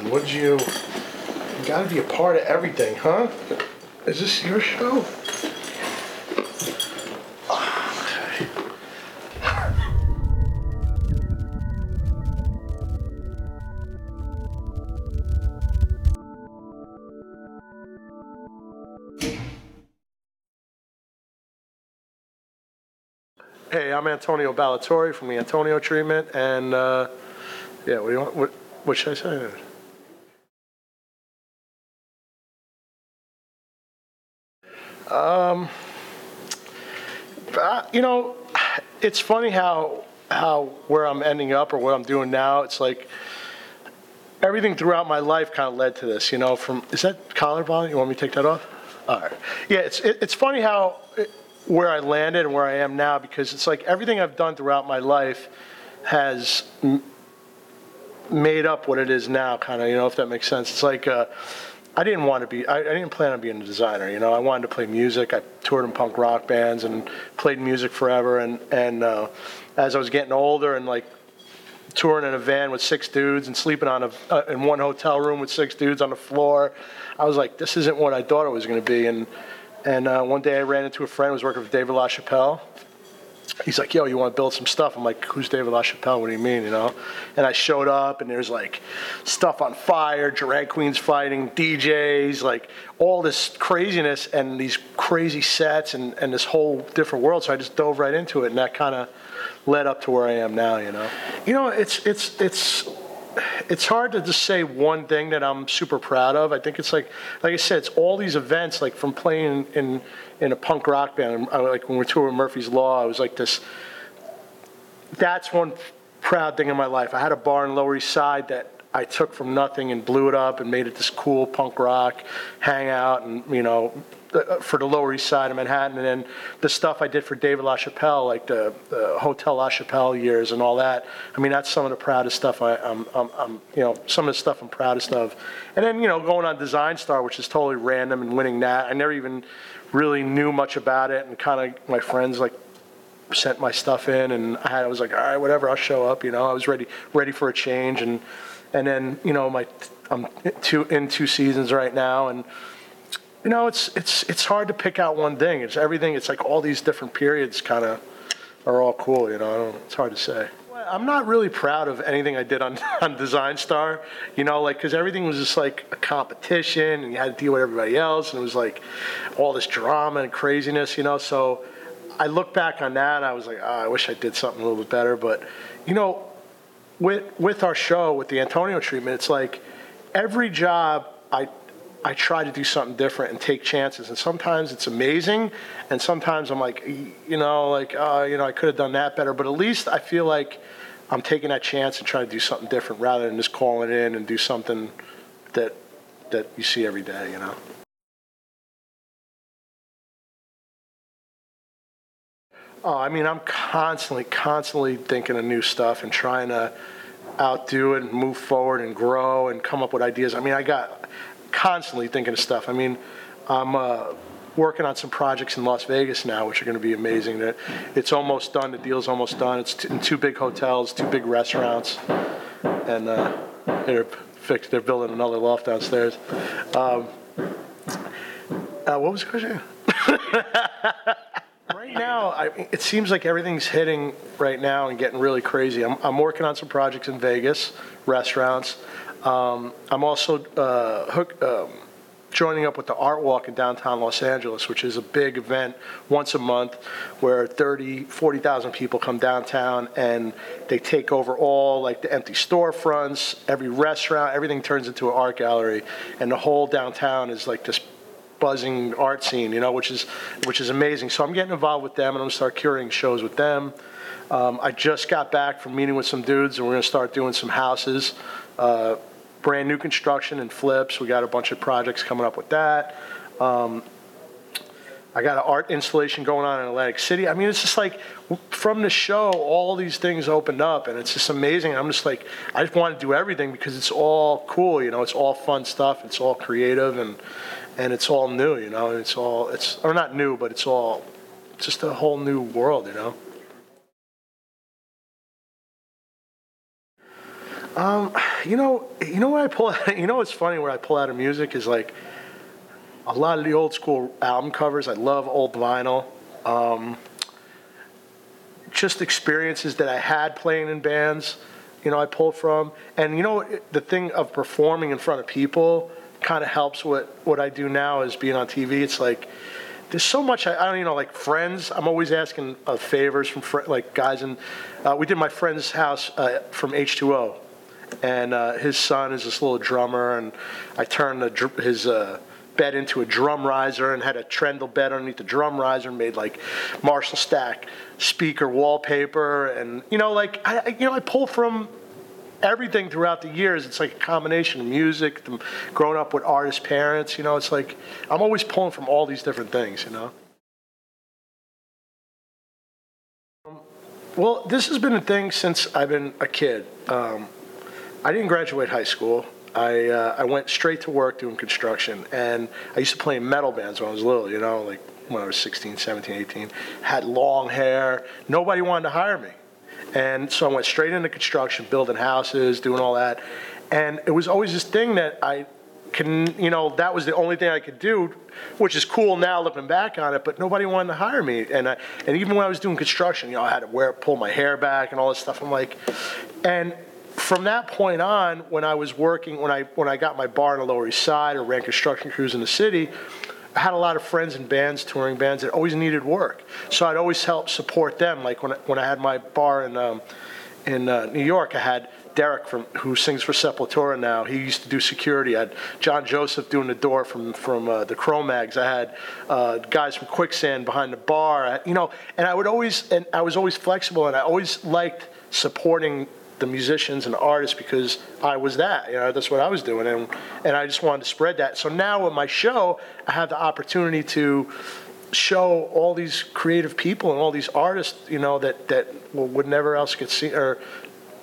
on, would you? You gotta be a part of everything, huh? Is this your show? Okay. Hey, I'm Antonio Ballatore from the Antonio Treatment, and yeah, what do you want? What should I say? You know, it's funny how where I'm ending up or what I'm doing now. It's like everything throughout my life kind of led to this. You know, from is that collar volume? You want me to take that off? All right. Yeah, it's funny how where I landed and where I am now, because it's like everything I've done throughout my life has made up what it is now, kind of, you know, if that makes sense. It's like I didn't want to be, I didn't plan on being a designer, you know. I wanted to play music. I toured in punk rock bands and played music forever, and as I was getting older and like touring in a van with 6 dudes and sleeping on in one hotel room with 6 dudes on the floor, I was like, this isn't what I thought it was going to be. And one day I ran into a friend who was working for David LaChapelle. He's like, yo, you want to build some stuff? I'm like, who's David LaChapelle? What do you mean, you know? And I showed up, and there's like stuff on fire, drag queens fighting, DJs, like all this craziness and these crazy sets and this whole different world. So I just dove right into it, and that kind of led up to where I am now, you know? You know, it's hard to just say one thing that I'm super proud of. I think it's like I said, it's all these events, like from playing in a punk rock band. Like when we toured with Murphy's Law, I was like this. That's one proud thing in my life. I had a bar in Lower East Side that I took from nothing and blew it up and made it this cool punk rock hangout, and you know, for the Lower East Side of Manhattan. And then the stuff I did for David LaChapelle, like the Hotel LaChapelle years and all that. I mean, that's some of the proudest stuff I'm you know, some of the stuff I'm proudest of. And then, you know, going on Design Star, which is totally random, and winning that. I never even really knew much about it, and kind of my friends like sent my stuff in, and I was like, all right, whatever, I'll show up. You know, I was ready for a change, and then, you know, I'm in 2 seasons right now, and you know, it's hard to pick out one thing. It's everything. It's like all these different periods kind of are all cool. You know, it's hard to say. I'm not really proud of anything I did on Design Star. You know, like, because everything was just like a competition, and you had to deal with everybody else, and it was like all this drama and craziness. You know, so I look back on that, and I was like, oh, I wish I did something a little bit better. But you know, with our show, with the Antonio Treatment, it's like every job I try to do something different and take chances, and sometimes it's amazing, and sometimes I'm like, you know, like, you know, I could have done that better, but at least I feel like I'm taking that chance and trying to do something different rather than just calling in and do something that you see every day, you know. Oh, I mean, I'm constantly thinking of new stuff and trying to outdo it and move forward and grow and come up with ideas. I mean, I got constantly thinking of stuff. I mean, I'm working on some projects in Las Vegas now, which are going to be amazing. It's almost done. The deal's almost done. It's in 2 big hotels, 2 big restaurants, and they're building another loft downstairs. What was the question? Right now, it seems like everything's hitting right now and getting really crazy. I'm working on some projects in Vegas, restaurants. I'm also joining up with the Art Walk in downtown Los Angeles, which is a big event once a month where 40,000 people come downtown, and they take over all like the empty storefronts, every restaurant, everything turns into an art gallery, and the whole downtown is like this buzzing art scene, you know, which is amazing. So I'm getting involved with them, and I'm going to start curating shows with them. I just got back from meeting with some dudes, and we're going to start doing some houses, brand new construction and flips. We got a bunch of projects coming up with that. I got an art installation going on in Atlantic City. I mean, it's just like from the show, all these things opened up, and it's just amazing. I'm just like, I just want to do everything because it's all cool, you know. It's all fun stuff. It's all creative, and it's all new, you know. It's or not new, but it's just a whole new world, you know. what I pull out, what's funny where I pull out of music is like a lot of the old school album covers. I love old vinyl. Just experiences that I had playing in bands, I pull from. And the thing of performing in front of people kind of helps what I do now is being on TV. It's like, there's so much, I don't like friends. I'm always asking favors from like guys. And we did my friend's house from H2O. And his son is this little drummer. And I turned his bed into a drum riser and had a trundle bed underneath the drum riser, made like Marshall Stack speaker wallpaper. And, I pull from everything throughout the years. It's like a combination of music, growing up with artist parents, it's like I'm always pulling from all these different things, Well, this has been a thing since I've been a kid. I didn't graduate high school. I went straight to work doing construction, and I used to play in metal bands when I was little, like when I was 16, 17, 18. Had long hair. Nobody wanted to hire me. And so I went straight into construction, building houses, doing all that. And it was always this thing that I can, that was the only thing I could do, which is cool now looking back on it, but nobody wanted to hire me. And even when I was doing construction, I had to pull my hair back and all this stuff. I'm like, and from that point on, when I was working, when I got my bar on the Lower East Side or ran construction crews in the city, I had a lot of friends in bands, touring bands that always needed work. So I'd always help support them. Like when I had my bar in New York, I had Derek who sings for Sepultura now. He used to do security. I had John Joseph doing the door from the Cro-Mags. I had guys from Quicksand behind the bar. And I was always flexible, and I always liked supporting the musicians and the artists because I was that, that's what I was doing, and I just wanted to spread that. So now with my show, I have the opportunity to show all these creative people and all these artists, that would never else get seen or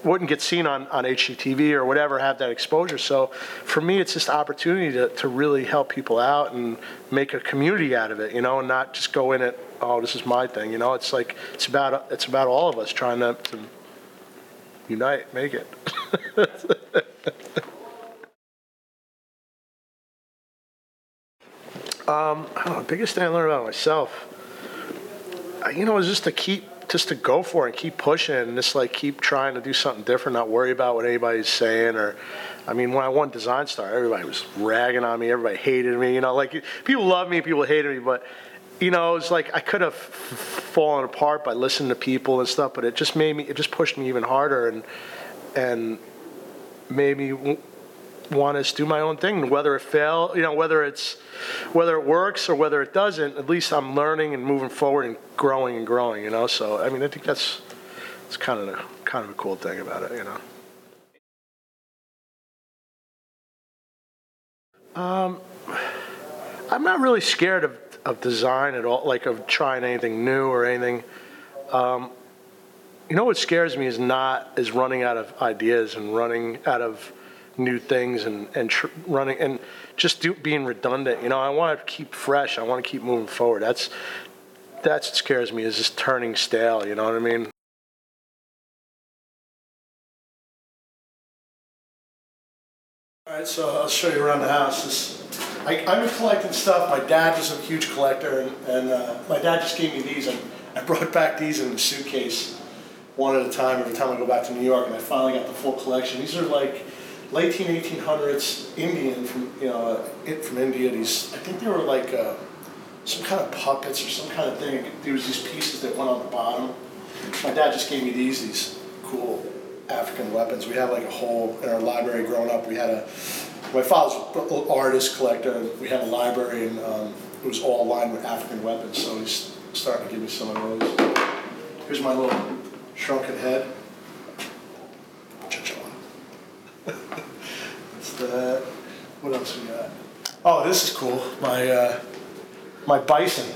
wouldn't get seen on HGTV or whatever, have that exposure. So for me, it's just opportunity to really help people out and make a community out of it, and not just go in it, oh, this is my thing, It's like it's about all of us trying to unite, make it. Biggest thing I learned about myself, is just to go for it and keep pushing and just like keep trying to do something different, not worry about what anybody's saying. Or, when I won Design Star, everybody was ragging on me, everybody hated me, like people loved me, people hated me, but it's like I could have fallen apart by listening to people and stuff, but it just pushed me even harder and made me want to do my own thing. Whether it fails, whether it works or whether it doesn't, at least I'm learning and moving forward and growing. So I think it's kind of a cool thing about it. I'm not really scared of design at all, like of trying anything new or anything. What scares me is running out of ideas and running out of new things and running and just being redundant. I want to keep fresh. I want to keep moving forward. That's what scares me, is just turning stale. You know what I mean? All right, so I'll show you around the house. I've been collecting stuff. My dad was a huge collector, and my dad just gave me these, and I brought back these in the suitcase one at a time every time I go back to New York, and I finally got the full collection. These are like late 1800s Indian from India. These, I think they were like some kind of puppets or some kind of thing. There was these pieces that went on the bottom. My dad just gave me these cool African weapons. We had like a whole, in our library growing up, my father's an artist collector. We had a library, and it was all lined with African weapons, so he's starting to give me some of those. Here's my little shrunken head. That's that. What else we got? Oh, this is cool. My bison.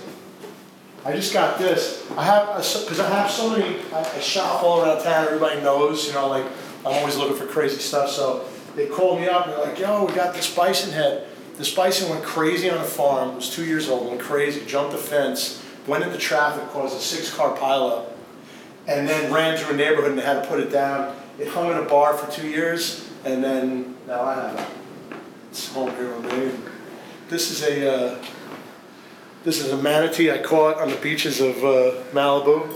I just got this. Because I have so many, I shop all around town. Everybody knows, like I'm always looking for crazy stuff. So they called me up and they're like, yo, we got this bison head. This bison went crazy on a farm. It was 2 years old, went crazy, jumped the fence, went into traffic, caused a 6-car pileup, and then ran through a neighborhood and they had to put it down. It hung in a bar for 2 years, And then, now I have it. It's home here with me. This is a manatee I caught on the beaches of Malibu.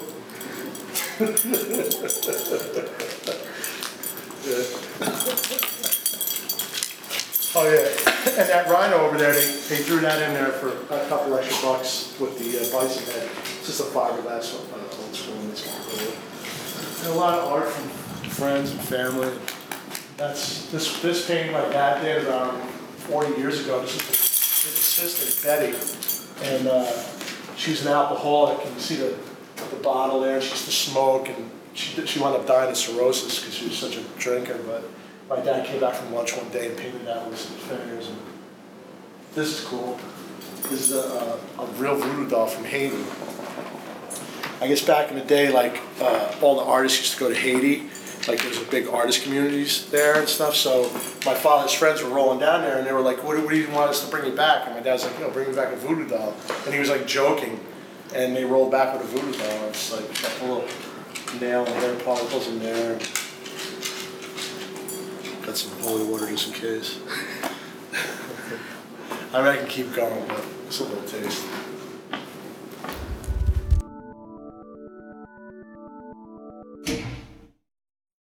Oh yeah, and that rhino over there, they threw that in there for a couple extra bucks with the bison head. It's just a fiberglass old school. And a lot of art from friends and family. That's this painting my dad did around 40 years ago. This is his assistant Betty, and she's an alcoholic. And you see the bottle there. She used to smoke, and she wound up dying of cirrhosis because she was such a drinker. But my dad came back from lunch one day and painted that with his fingers. And this is cool. This is a real voodoo doll from Haiti. I guess back in the day, like all the artists used to go to Haiti. Like there's a big artist communities there and stuff. So my father's friends were rolling down there, and they were like, "What do you want us to bring you back?" And my dad's like, "No, bring me back a voodoo doll." And he was like joking, and they rolled back with a voodoo doll. It's like got a little nail and hair particles in there. Got some holy water just in case. I mean, I can keep going, but it's a little taste.